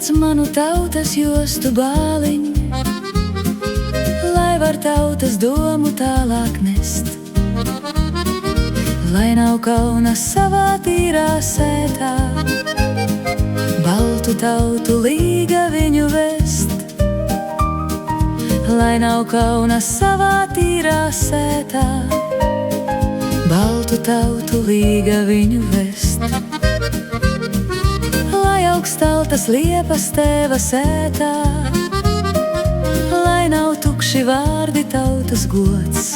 Apliec manu tautas jostu bāliņu, lai var tautas domu tālāk nest, lai nav kauna savā tīrā sētā, baltu tautu līga viņu vest. Lai nav kauna savā tīrā sētā, baltu tautu līga viņu vest. Lai augstaltas liepas tēva sētā, lai nav tukši vārdi tautas gods,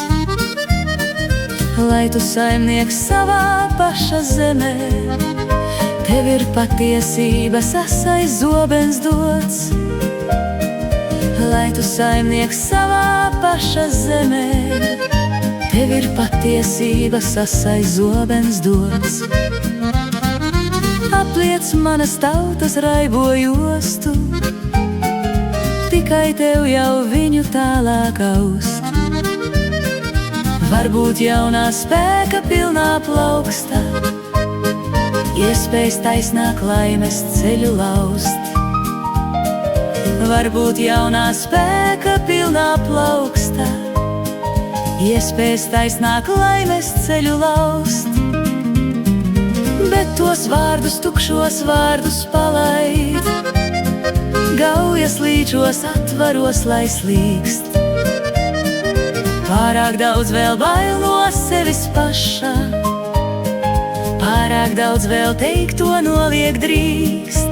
lai tu saimnieks savā paša zemē, tev ir patiesība sasais zobens dots. Lai tu saimnieks savā paša zemē, tev ir patiesība sasais zobens dots. Apliec manas tautas raibo jostu, tikai tev jau viņu tālāk aust. Varbūt jaunā spēka pilnā plauksta, iespējas taisnāk laimes ceļu laust. Varbūt jaunā spēka pilnā plauksta, iespējas taisnāk laimes ceļu laust. Bet tos vārdus, tukšos vārdus palaid, gaujas līčos atvaros, lai slīkst. Pārāk daudz vēl bail no sevis paša, pārāk daudz vēl teikt to noliek drīkst.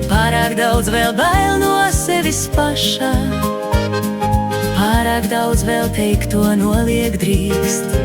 Pārāk daudz vēl bail no sevis paša, pārāk daudz vēl teikt to noliek drīkst.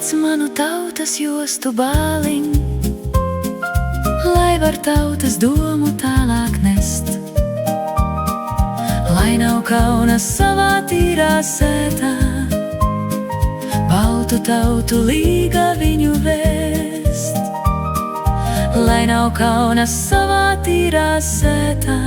Manu tautas jostu bāliņu, lai var tautas domu tālāk nest, lai nav kauna savā tīrā sētā, baltu tautu līga viņu vest. Lai nav kauna savā tīrā sētā,